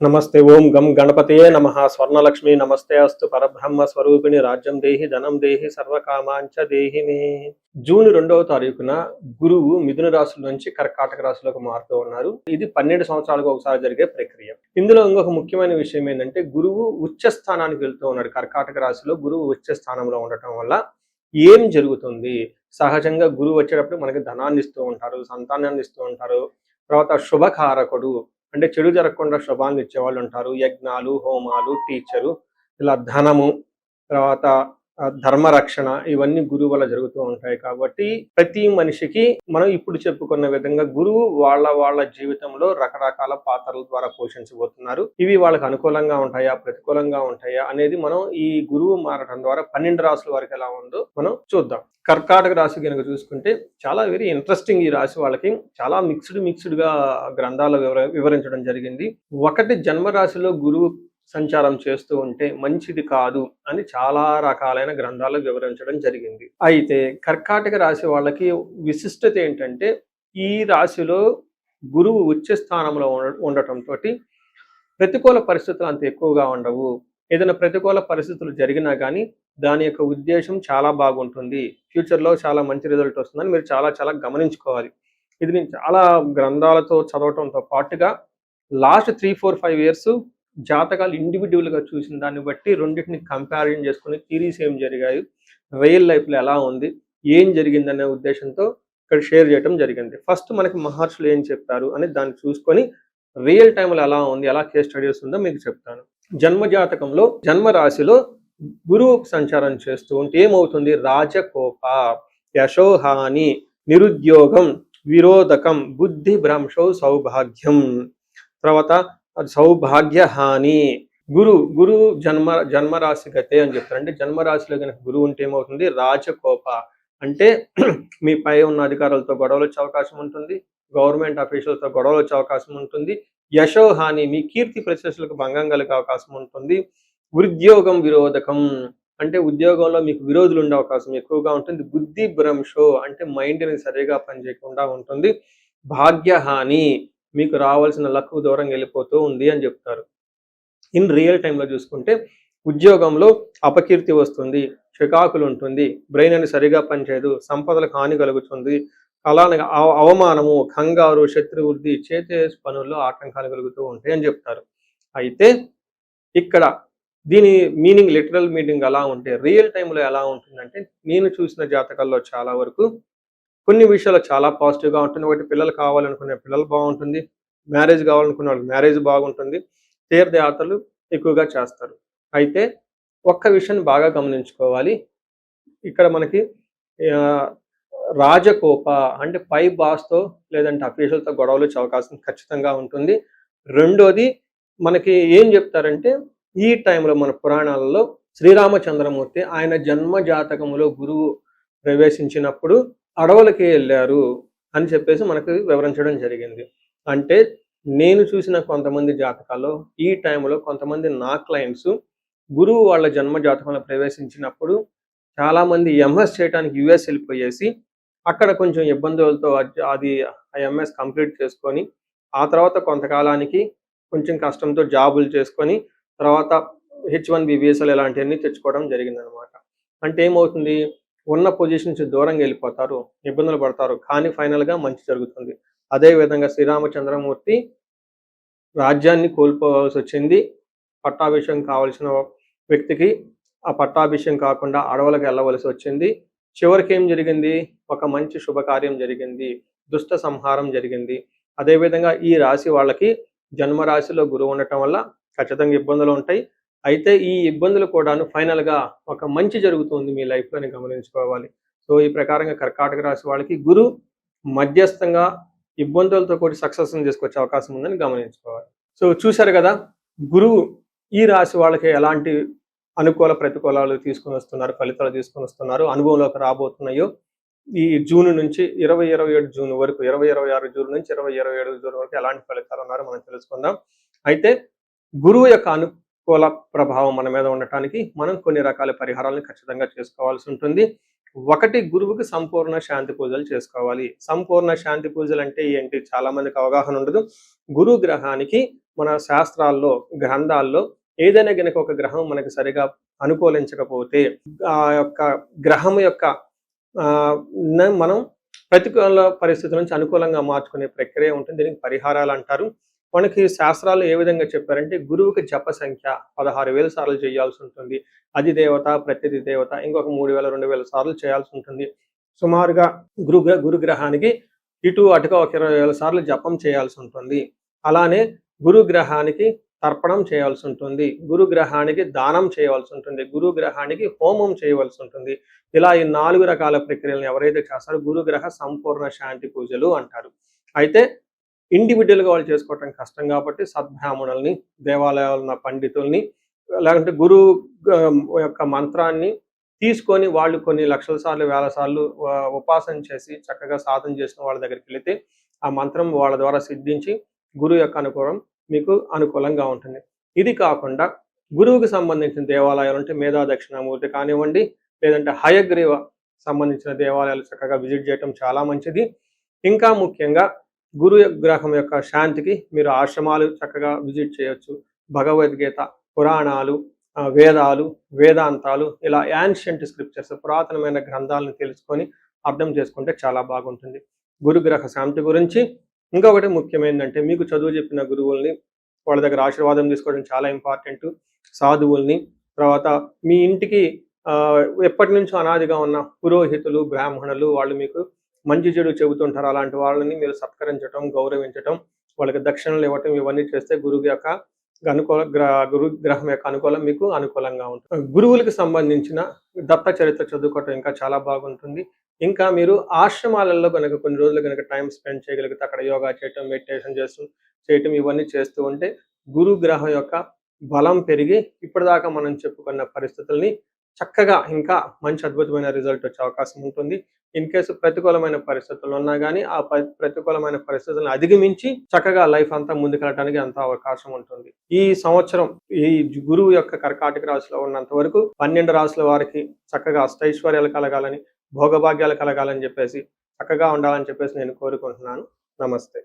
నమస్తే ఓం గం గణపతయే నమః స్వర్ణలక్ష్మి నమస్తే అస్తు పరబ్రహ్మ స్వరూపిణి రాజ్యం దేహి ధనం దేహి సర్వకామాంచ దేహి మే. జూన్ 2వ తారీఖున గురువు మిథున రాశి నుంచి కర్కాటక రాశిలోకి మారుతూ ఉన్నారు. ఇది 12 సంవత్సరాలకు ఒకసారి జరిగే ప్రక్రియ. ఇందులో ఇంకొక ముఖ్యమైన విషయం ఏంటంటే గురువు ఉచ్చ స్థానానికి వెళ్తూ ఉన్నాడు. కర్కాటక రాశిలో గురువు ఉచ్చ స్థానంలో ఉండటం వల్ల ఏం జరుగుతుంది? సహజంగా గురువు వచ్చేటప్పుడు మనకి ధనాన్ని ఇస్తూ ఉంటారు, సంతానాన్ని ఇస్తూ ఉంటారు. తర్వాత శుభకారకుడు అంటే చెడు జరగకుండా శుభాన్ని ఇచ్చేవాళ్ళు ఉంటారు. యజ్ఞాలు, హోమాలు, టీచరు, ఇలా ధనము, తర్వాత ధర్మరక్షణ, ఇవన్నీ గురువు వల్ల జరుగుతూ ఉంటాయి. కాబట్టి ప్రతి మనిషికి మనం ఇప్పుడు చెప్పుకున్న విధంగా గురువు వాళ్ళ జీవితంలో రకరకాల పాత్రల ద్వారా పోషించబోతున్నారు. ఇవి వాళ్ళకి అనుకూలంగా ఉంటాయా, ప్రతికూలంగా ఉంటాయా అనేది మనం ఈ గురువు మారడం ద్వారా 12 రాశుల వరకు ఎలా ఉందో మనం చూద్దాం. కర్కాటక రాశి కనుక చూసుకుంటే చాలా వెరీ ఇంట్రెస్టింగ్. ఈ రాశి వాళ్ళకి చాలా మిక్స్డ్ గా గ్రంథాలు వివరించడం జరిగింది. ఒకటి, జన్మరాశిలో గురువు సంచారం చేస్తూ ఉంటే మంచిది కాదు అని చాలా రకాలైన గ్రంథాలు వివరించడం జరిగింది. అయితే కర్కాటక రాశి వాళ్ళకి విశిష్టత ఏంటంటే ఈ రాశిలో గురువు ఉచ్చ స్థానంలో ఉండటంతో ప్రతికూల పరిస్థితులు అంత ఎక్కువగా ఉండవు. ఏదైనా ప్రతికూల పరిస్థితులు జరిగినా కానీ దాని యొక్క ఉద్దేశం చాలా బాగుంటుంది, ఫ్యూచర్లో చాలా మంచి రిజల్ట్ వస్తుందని మీరు చాలా గమనించుకోవాలి. ఇది నేను చాలా గ్రంథాలతో చదవటంతో పాటుగా లాస్ట్ 3-4-5 ఇయర్స్ జాతకాలు ఇండివిజువల్గా చూసిన దాన్ని బట్టి రెండింటిని కంపారిజన్ చేసుకుని థీరీస్ ఏం జరిగాయి, రియల్ లైఫ్లో ఎలా ఉంది, ఏం జరిగిందనే ఉద్దేశంతో ఇక్కడ షేర్ చేయడం జరిగింది. ఫస్ట్ మనకి మహర్షులు ఏం చెప్పారు అని దాన్ని చూసుకొని రియల్ టైంలో ఎలా ఉంది, ఎలా కేస్ స్టడీస్ ఉందో మీకు చెప్తాను. జన్మ జాతకంలో జన్మ రాశిలో గురువు సంచారం చేస్తూ ఉంటే ఏమవుతుంది? రాజకోప, యశోహాని, నిరుద్యోగం, విరోధకం, బుద్ధి భ్రంశో, సౌభాగ్యం, తర్వాత సౌభాగ్య హాని. గురు జన్మరాశి గతే అని చెప్తారు. అంటే జన్మరాశిలో కనుక గురువు ఉంటే ఏమవుతుంది? రాజకోప అంటే మీ పై ఉన్న అధికారులతో గొడవలు వచ్చే అవకాశం ఉంటుంది, గవర్నమెంట్ అఫీషియల్తో గొడవలు వచ్చే అవకాశం ఉంటుంది. యశోహాని, మీ కీర్తి ప్రతిష్టలకు భంగం కలిగే అవకాశం ఉంటుంది. ఉద్యోగం విరోధకం అంటే ఉద్యోగంలో మీకు విరోధులు ఉండే అవకాశం ఎక్కువగా ఉంటుంది. బుద్ధి భ్రంశో అంటే మైండ్ని సరిగా పనిచేయకుండా ఉంటుంది. భాగ్యహాని, మీకు రావాల్సిన లక్ దూరంగా వెళ్ళిపోతూ ఉంది అని చెప్తారు. ఇన్ రియల్ టైంలో చూసుకుంటే ఉద్యోగంలో అపకీర్తి వస్తుంది, చికాకులు ఉంటుంది, బ్రెయిన్ అని సరిగా పనిచేయదు, సంపదలకు హాని కలుగుతుంది, అలానే అవమానము, కంగారు, శత్రువృద్ధి, చేసే పనుల్లో ఆటంకాలు కలుగుతూ ఉంటాయి అని చెప్తారు. అయితే ఇక్కడ దీని మీనింగ్, లిటరల్ మీనింగ్ అలా ఉంటే రియల్ టైంలో ఎలా ఉంటుందంటే నేను చూసిన జాతకాల్లో చాలా వరకు కొన్ని విషయాలు చాలా పాజిటివ్గా ఉంటుంది. ఒకటి, పిల్లలు కావాలనుకునే పిల్లలు బాగుంటుంది, మ్యారేజ్ కావాలనుకునే వాళ్ళకి మ్యారేజ్ బాగుంటుంది, తీర్థయాత్రలు ఎక్కువగా చేస్తారు. అయితే ఒక్క విషయాన్ని బాగా గమనించుకోవాలి. ఇక్కడ మనకి రాజకోప అంటే పై బాస్తో లేదంటే అఫీషియల్తో గొడవలు వచ్చే అవకాశం ఖచ్చితంగా ఉంటుంది. రెండోది, మనకి ఏం చెప్తారంటే ఈ టైంలో మన పురాణాలలో శ్రీరామచంద్రమూర్తి ఆయన జన్మ జాతకములో గురువు ప్రవేశించినప్పుడు అడవులకి వెళ్ళారు అని చెప్పేసి మనకు వివరించడం జరిగింది. అంటే నేను చూసిన కొంతమంది జాతకాల్లో ఈ టైంలో కొంతమంది నా క్లయింట్స్ గురువు వాళ్ళ జన్మ జాతకంలో ప్రవేశించినప్పుడు చాలామంది ఎంఎస్ చేయడానికి యుఎస్ వెళ్ళిపోయేసి అక్కడ కొంచెం ఇబ్బందులతో అది ఆ ఎంఎస్ కంప్లీట్ చేసుకొని ఆ తర్వాత కొంతకాలానికి కొంచెం కష్టంతో జాబులు చేసుకొని తర్వాత H1B వీసాలు ఇలాంటివన్నీ తెచ్చుకోవడం జరిగిందనమాట. అంటే ఏమవుతుంది? ఉన్న పొజిషన్స్ దూరంగా వెళ్ళిపోతారు, ఇబ్బందులు పడతారు, కానీ ఫైనల్గా మంచి జరుగుతుంది. అదేవిధంగా శ్రీరామచంద్రమూర్తి రాజ్యాన్ని కోల్పోవాల్సి వచ్చింది. పట్టాభిషేకం కావాల్సిన వ్యక్తికి ఆ పట్టాభిషేకం కాకుండా అడవులకు వెళ్ళవలసి వచ్చింది. చివరికి ఏం జరిగింది? ఒక మంచి శుభకార్యం జరిగింది, దుష్ట సంహారం జరిగింది. అదేవిధంగా ఈ రాశి వాళ్ళకి జన్మరాశిలో గురువు ఉండటం వల్ల ఖచ్చితంగా ఇబ్బందులు ఉంటాయి. అయితే ఈ ఇబ్బందులు కూడాను ఫైనల్గా ఒక మంచి జరుగుతుంది మీ లైఫ్లోని గమనించుకోవాలి. సో ఈ ప్రకారంగా కర్కాటక రాశి వాళ్ళకి గురు మధ్యస్థంగా ఇబ్బందులతో కూడి సక్సెస్ని తీసుకొచ్చే అవకాశం ఉందని గమనించుకోవాలి. సో చూశారు కదా, గురువు ఈ రాశి వాళ్ళకి ఎలాంటి అనుకూల ప్రతికూలాలు తీసుకొని వస్తున్నారు, ఫలితాలు తీసుకొని వస్తున్నారు, అనుభవంలోకి రాబోతున్నాయో ఈ జూన్ నుంచి 2027 జూన్ వరకు, 2026 జూన్ నుంచి 2027 జూన్ వరకు ఎలాంటి ఫలితాలు ఉన్నారో మనం తెలుసుకుందాం. అయితే గురువు యొక్క అనుకూల ప్రభావం మన మీద ఉండటానికి మనం కొన్ని రకాల పరిహారాలను ఖచ్చితంగా చేసుకోవాల్సి ఉంటుంది. ఒకటి, గురువుకి సంపూర్ణ శాంతి పూజలు చేసుకోవాలి. సంపూర్ణ శాంతి పూజలు అంటే ఏంటి? చాలా మందికి అవగాహన ఉండదు. గురు గ్రహానికి మన శాస్త్రాల్లో, గ్రంథాల్లో ఏదైనా గనుక ఒక గ్రహం మనకి సరిగా అనుకూలించకపోతే ఆ యొక్క గ్రహం యొక్క మనం ప్రతికూల పరిస్థితుల నుంచి అనుకూలంగా మార్చుకునే ప్రక్రియ ఉంటుంది. దీనికి పరిహారాలు అంటారు. మనకి శాస్త్రాలు ఏ విధంగా చెప్పారంటే గురువుకి జప సంఖ్య 16,000 సార్లు చేయాల్సి ఉంటుంది. అధిదేవత, ప్రత్యధి దేవత ఇంకొక 3,000, 2,000 సార్లు చేయాల్సి ఉంటుంది. సుమారుగా గురుగ్రహానికి ఇటు అటుగా ఒక 20,000 సార్లు జపం చేయాల్సి ఉంటుంది. అలానే గురుగ్రహానికి తర్పణం చేయాల్సి ఉంటుంది. గురుగ్రహానికి దానం చేయవలసి ఉంటుంది. గురుగ్రహానికి హోమం చేయవలసి ఉంటుంది. ఇలా ఈ 4 రకాల ప్రక్రియలను ఎవరైతే చేస్తారో గురుగ్రహ సంపూర్ణ శాంతి పూజలు అంటారు. అయితే ఇండివిజువల్గా వాళ్ళు చేసుకోవటం కష్టం కాబట్టి సద్బ్రాహ్మణుల్ని, దేవాలయాల్లో ఉన్న పండితుల్ని, లేకుంటే గురువు యొక్క మంత్రాన్ని తీసుకొని వాళ్ళు కొన్ని లక్షల సార్లు, వేల సార్లు ఉపాసన చేసి చక్కగా సాధన చేసిన వాళ్ళ దగ్గరికి వెళితే ఆ మంత్రం వాళ్ళ ద్వారా సిద్ధించి గురువు యొక్క అనుకూలం మీకు అనుకూలంగా ఉంటుంది. ఇది కాకుండా గురువుకి సంబంధించిన దేవాలయాలు అంటే మేధా దక్షిణామూర్తి కానివ్వండి, లేదంటే హయగ్రీవ సంబంధించిన దేవాలయాలు చక్కగా విజిట్ చేయటం చాలా మంచిది. ఇంకా ముఖ్యంగా గురు గ్రహం యొక్క శాంతికి మీరు ఆశ్రమాలు చక్కగా విజిట్ చేయొచ్చు. భగవద్గీత, పురాణాలు, వేదాలు, వేదాంతాలు ఇలా యాన్షియంట్ స్క్రిప్చర్స్ పురాతనమైన గ్రంథాలను తెలుసుకొని అర్థం చేసుకుంటే చాలా బాగుంటుంది. గురుగ్రహ శాంతి గురించి ఇంకొకటి ముఖ్యమైనదంటే మీకు చదువు చెప్పిన గురువుల్ని వాళ్ళ దగ్గర ఆశీర్వాదం తీసుకోవడం చాలా ఇంపార్టెంట్. సాధువుల్ని, తర్వాత మీ ఇంటికి ఎప్పటి నుంచో అనాదిగా ఉన్న పురోహితులు, బ్రాహ్మణులు వాళ్ళు మీకు మంచి చెడు చెబుతుంటారు. అలాంటి వాళ్ళని మీరు సత్కరించడం, గౌరవించటం, వాళ్ళకి దక్షిణలు ఇవ్వటం ఇవన్నీ చేస్తే గురువు యొక్క గురు గ్రహం యొక్క అనుకూలం మీకు అనుకూలంగా ఉంటుంది. గురువులకు సంబంధించిన దత్త చరిత్ర చదువుకోవటం ఇంకా చాలా బాగుంటుంది. ఇంకా మీరు ఆశ్రమాలలో కనుక కొన్ని రోజులు కనుక టైం స్పెండ్ చేయగలిగితే అక్కడ యోగా చేయటం, మెడిటేషన్ చేయటం ఇవన్నీ చేస్తూ ఉంటే గురు గ్రహం యొక్క బలం పెరిగి ఇప్పటిదాకా మనం చెప్పుకున్న పరిస్థితుల్ని చక్కగా ఇంకా మంచి అద్భుతమైన రిజల్ట్ వచ్చే అవకాశం ఉంటుంది. ఇన్ కేసు ప్రతికూలమైన పరిస్థితులు ఉన్నా కానీ ఆ ప్రతికూలమైన పరిస్థితులను అధిగమించి చక్కగా లైఫ్ అంతా ముందుకెళ్ళడానికి అంత అవకాశం ఉంటుంది. ఈ సంవత్సరం ఈ గురువు యొక్క కర్కాటక రాశిలో ఉన్నంత వరకు 12 రాశుల వారికి చక్కగా అష్టైశ్వర్యాలు కలగాలని, భోగభాగ్యాలు కలగాలని చెప్పేసి చక్కగా ఉండాలని చెప్పేసి నేను కోరుకుంటున్నాను. నమస్తే.